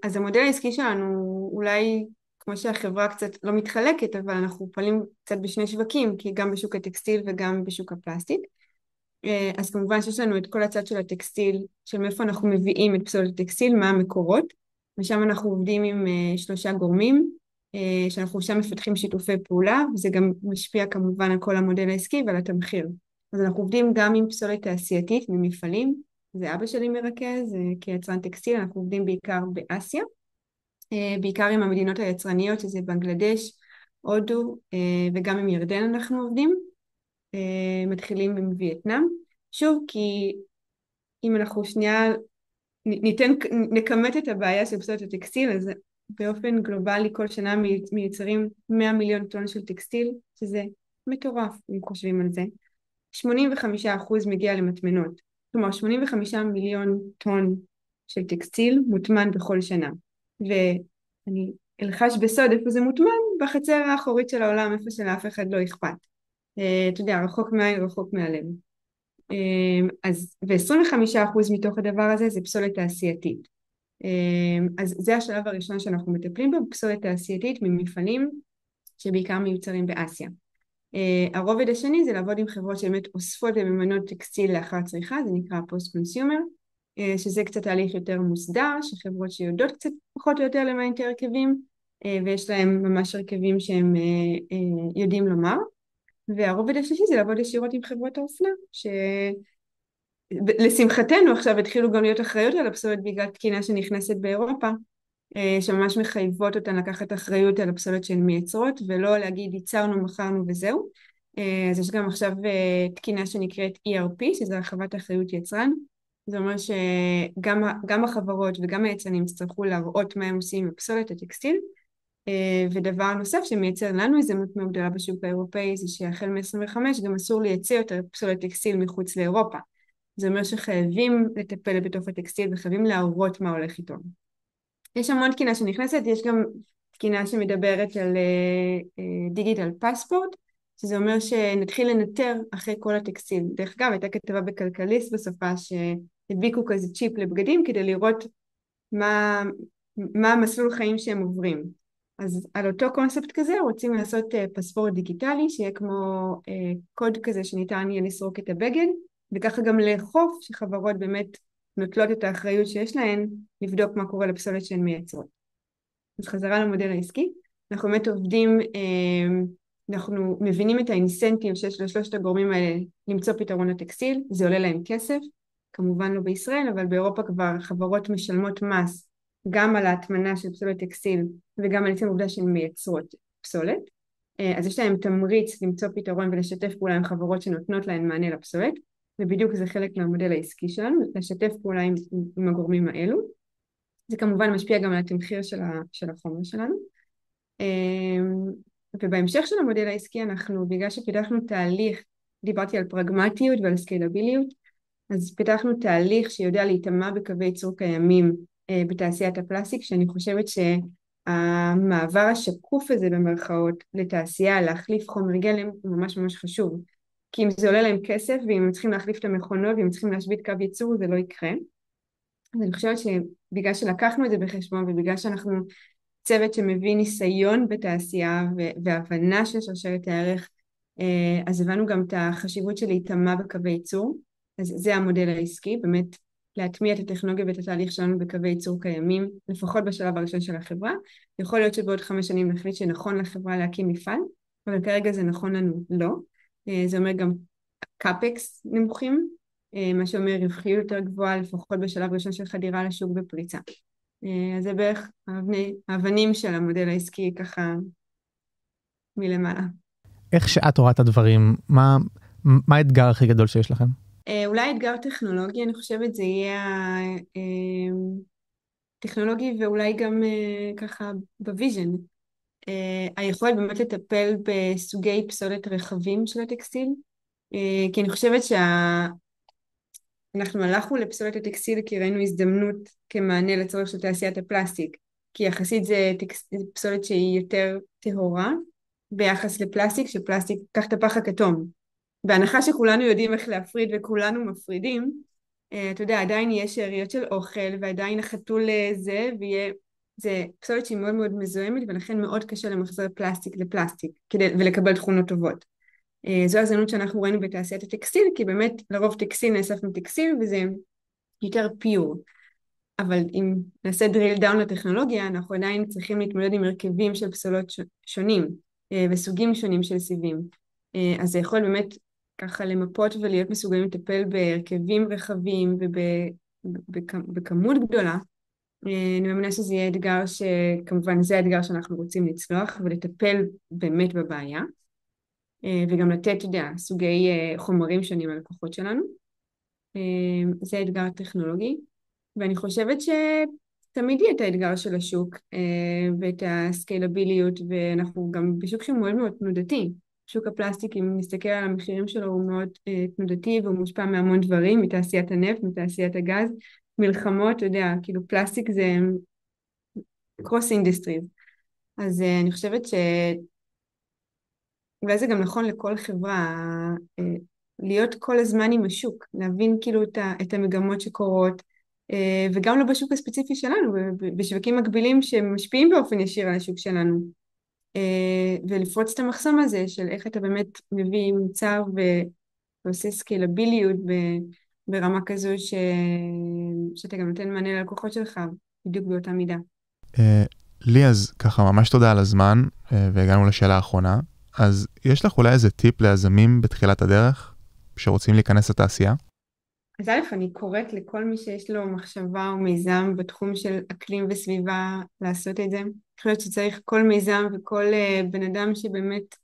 אז המודל העסקי שלנו אולי, כמו שהחברה קצת לא מתחלקת, אבל אנחנו פועלים קצת בשני שווקים, כי גם בשוק הטקסטיל וגם בשוק הפלסטיק. אז כמובן שיש לנו את כל הצד של הטקסטיל, של מאיפה אנחנו מביאים את פסולת הטקסטיל, מה המקורות, ושם אנחנו עובדים עם 3 גורמים, שאנחנו שם מפתחים שיתופי פעולה, וזה גם משפיע כמובן על כל המודל העסקי ועל התמחיר. אז אנחנו עובדים גם עם פסולת תעשייתית ממפעלים, זה אבא שלי מרכז, כיצרן טקסטיל, אנחנו עובדים בעיקר באסיה, בעיקר עם המדינות היצרניות, שזה בנגלדש, הודו, וגם עם ירדן אנחנו עובדים, מתחילים עם וייטנאם. שוב, כי אם אנחנו שנייה נכמת את הבעיה של פסולת הטקסטיל, אז באופן גלובלי כל שנה מייצרים 100 מיליון טון של טקסטיל, שזה מטורף אם חושבים על זה. 85% מגיע למטמנות, כלומר 85 מיליון טון של טקסטיל מוטמן בכל שנה. ואני אלחש בסוד איפה זה מוטמן, בחצר האחורית של העולם, איפה שלאף אחד לא אכפת. אתה יודע, רחוק מהעין, רחוק מהלב. אז, ו-25% מתוך הדבר הזה זה פסולת תעשייתית. אז זה השלב הראשון שאנחנו מטפלים בו, פסולת תעשייתית ממפעלים שבעיקר מיוצרים באסיה. הרובד השני זה לעבוד עם חברות שבאמת אוספות וממנות טקסטיל לאחר צריכה, זה נקרא פוסט-קונסיומר, שזה קצת תהליך יותר מוסדר, שחברות שיודעות קצת פחות או יותר למה את הרכבים, ויש להם ממש רכבים שהם יודעים לומר. והרובד השלישי זה לעבוד ישירות עם חברות האופנה, שלשמחתנו עכשיו התחילו גם להיות אחריות על הפסולת בגלל תקינה שנכנסת באירופה, שממש מחייבות אותן לקחת אחריות על הפסולת שהן מייצרות, ולא להגיד ייצרנו, מכרנו וזהו. אז יש גם עכשיו תקינה שנקראת ERP, שזה הרחבת אחריות יצרן. זה אומר שגם החברות וגם היצרנים יצטרכו להראות מה הם עושים עם הפסולת הטקסטיל, ודבר נוסף שמייצר לנו הזדמנות מאוד גדולה בשוק האירופאי, זה שהחל מ-25 גם אסור לייצר יותר פסולת טקסטיל מחוץ לאירופה. זה אומר שחייבים לטפל בתוך הטקסטיל וחייבים להראות מה הולך איתו. יש המון תקינה שנכנסת, יש גם תקינה שמדברת על דיגיטל פספורט, שזה אומר שנתחיל לנטר אחרי כל הטקסטיל. דרך אגב, הייתה כתבה בכלכליסט בסופה שהדביקו כזה צ'יפ לבגדים כדי לראות מה המסלול חיים שהם עוברים. אז על אותו קונספט כזה רוצים לעשות פספורט דיגיטלי, שיהיה כמו קוד כזה שניתן יהיה לסרוק את הבגד, וככה גם לאכוף שחברות באמת נוטלות את האחריות שיש להן לבדוק מה קורה לפסולת שהן מייצרות. אז חזרה למודל העסקי, אנחנו באמת עובדים, אנחנו מבינים את האינסנטיב שיש לשלושת הגורמים האלה למצוא פתרון לטקסטיל, זה עולה להם כסף, כמובן לא בישראל, אבל באירופה כבר חברות משלמות מס גם על ההטמנה של פסולת טקסטיל וגם על עצם העובדה שהן מייצרות פסולת. אז יש להם תמריץ למצוא פתרון ולשתף פעולה עם חברות שנותנות להן מענה לפסולת, ובדיוק זה חלק מהמודל העסקי שלנו, לשתף פעולה עם הגורמים האלו. זה כמובן משפיע גם על התמחיר של החומר שלנו. ובהמשך של המודל העסקי אנחנו, בגלל שפיתחנו תהליך, דיברתי על פרגמטיות ועל סקיילביליות, אז פיתחנו תהליך שיודע להתאמה בקווי ייצור קיימים בתעשיית הפלסטיק, שאני חושבת שהמעבר השקוף הזה במרכאות לתעשייה, להחליף חומר גלם, הוא ממש ממש חשוב. כי אם זה עולה להם כסף, ואם הם צריכים להחליף את המכונות, ואם הם צריכים להשבית קו ייצור, זה לא יקרה. אז אני חושבת שבגלל שלקחנו את זה בחשבון, ובגלל שאנחנו צוות שמביא ניסיון בתעשייה והבנה של שרשרת הערך, אז הבנו גם את החשיבות של להתאמה בקווי ייצור. אז זה המודל העסקי, באמת להטמיע את הטכנולוגיה ואת התהליך שלנו בקווי ייצור קיימים, לפחות בשלב הראשון של החברה. יכול להיות שבעוד 5 שנים נחליט שנכון לחברה להקים מפעל, אבל כרגע זה נכון לנו לא. זה אומר גם קאפקס נמוכים, מה שאומר רווחיות יותר גבוהה, לפחות בשלב ראשון של חדירה לשוק בפריצה. אז זה בערך האבנים של המודל העסקי ככה מלמעלה. איך שאת רואה את הדברים, מה האתגר הכי גדול שיש לכם? אולי אתגר טכנולוגי, אני חושבת זה יהיה טכנולוגי ואולי גם ככה בוויז'ן. היכולת באמת לטפל בסוגי פסולת רחבים של הטקסטיל, כי אני חושבת אנחנו הלכנו לפסולת הטקסטיל כי ראינו הזדמנות כמענה לצורך של תעשיית הפלסטיק, כי יחסית זה פסולת שהיא יותר טהורה ביחס לפלסטיק, שפלסטיק קח את הפח הכתום. בהנחה שכולנו יודעים איך להפריד וכולנו מפרידים, אתה יודע, עדיין יש שאריות של אוכל ועדיין החתול זה פסולת שהיא מאוד מאוד מזוהמת ולכן מאוד קשה למחזר פלסטיק לפלסטיק ולקבל תכונות טובות. זו הזדמנות שאנחנו ראינו בתעשיית הטקסטיל, כי באמת לרוב טקסטיל נאסף מטקסטיל וזה יותר פיור. אבל אם נעשה drill down לטכנולוגיה, אנחנו עדיין צריכים להתמודד עם הרכבים של פסולות שונים וסוגים שונים של סיבים. אז זה יכול באמת ככה למפות ולהיות מסוגלים לטפל בהרכבים רחבים ובכמות גדולה. אני מאמינה שזה יהיה אתגר שכמובן זה האתגר שאנחנו רוצים לצלוח ולטפל באמת בבעיה. וגם לתת, אתה יודע, סוגי חומרים שונים ללקוחות שלנו. זה אתגר טכנולוגי, ואני חושבת שתמיד יהיה את האתגר של השוק ואת הסקיילביליות, ואנחנו גם בשוק שהוא מאוד מאוד תנודתי. שוק הפלסטיק, אם נסתכל על המחירים שלו, הוא מאוד תנודתי, והוא מושפע מהמון דברים, מתעשיית הנפט, מתעשיית הגז, מלחמות, אתה יודע, כאילו פלסטיק זה קרוס אינדסטריז. אז אני חושבת אולי זה גם נכון לכל חברה, להיות כל הזמן עם השוק, להבין כאילו את המגמות שקורות, וגם לא בשוק הספציפי שלנו, בשווקים מקבילים שמשפיעים באופן ישיר על השוק שלנו, ולפרוץ את המחסום הזה של איך אתה באמת מביא מוצר ועושה סקיילביליות ברמה כזו שאתה גם נותן מענה ללקוחות שלך בדיוק באותה מידה. לי אז ככה ממש תודה על הזמן, והגענו לשאלה האחרונה. אז יש לך אולי איזה טיפ ליזמים בתחילת הדרך שרוצים להיכנס לתעשייה? אז א', אני קוראת לכל מי שיש לו מחשבה או מיזם בתחום של אקלים וסביבה לעשות את זה. אני חושבת שצריך כל מיזם וכל בן אדם שבאמת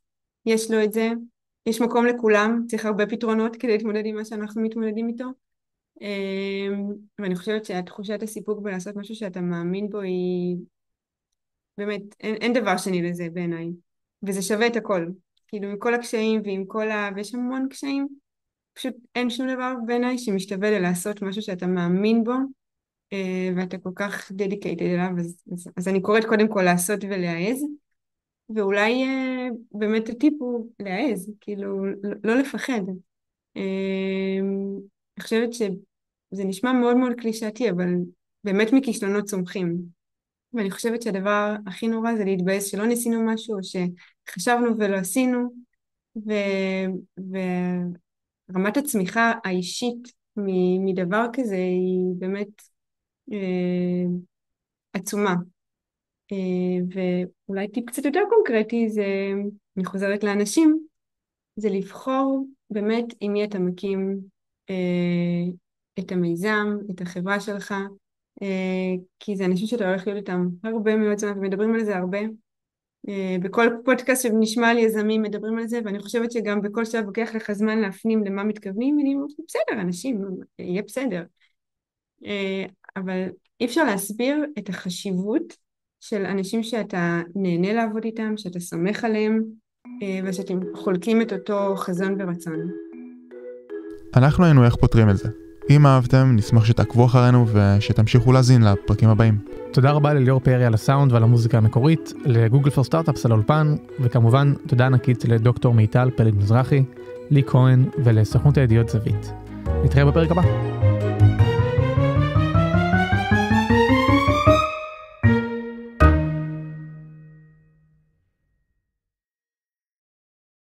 יש לו את זה. יש מקום לכולם, צריך הרבה פתרונות כדי להתמודד עם מה שאנחנו מתמודדים איתו. ואני חושבת שהתחושת הסיפוק בלעשות משהו שאתה מאמין בו היא באמת, אין דבר שני לזה בעיניי. וזה שווה את הכל, כאילו עם כל הקשיים ויש המון קשיים, פשוט אין שום דבר בעיניי שמשתווה ללעשות משהו שאתה מאמין בו, ואתה כל כך dedicated אליו, אז אני קוראת קודם כל לעשות ולהעז, ואולי באמת הטיפ הוא להעז, כאילו לא לפחד. אני חושבת שזה נשמע מאוד מאוד קלישאתי, אבל באמת מכישלונות צומחים, ואני חושבת שהדבר הכי נורא זה להתבאס שלא ניסינו משהו, או שחשבנו ולא עשינו, ורמת הצמיחה האישית מדבר כזה היא באמת עצומה. ואולי טיפ קצת יותר קונקרטי זה, אני חוזרת לאנשים, זה לבחור באמת עם מי אתה מקים את המיזם, את החברה שלך, כי זה אנשים שאתה הולך להיות איתם הרבה מאוד זמן, ומדברים על זה הרבה. בכל פודקאסט שנשמע על יזמים מדברים על זה, ואני חושבת שגם בכל שלב לוקח לך זמן להפנים למה מתכוונים, ואני אומרת, בסדר, אנשים, יהיה בסדר. אבל אי אפשר להסביר את החשיבות של אנשים שאתה נהנה לעבוד איתם, שאתה סומך עליהם, ושאתם חולקים את אותו חזון ורצון. אנחנו היינו איך פותרים את זה. אם אהבתם, נשמח שתעקבו אחרינו ושתמשיכו להזין לפרקים הבאים. תודה רבה לליאור פרי על הסאונד ועל המוזיקה המקורית, לגוגל פור סטארט-אפס על האולפן, וכמובן תודה ענקית לדוקטור מיטל פלג מזרחי, לי כהן ולסוכנות הידיעות זווית. נתראה בפרק הבא.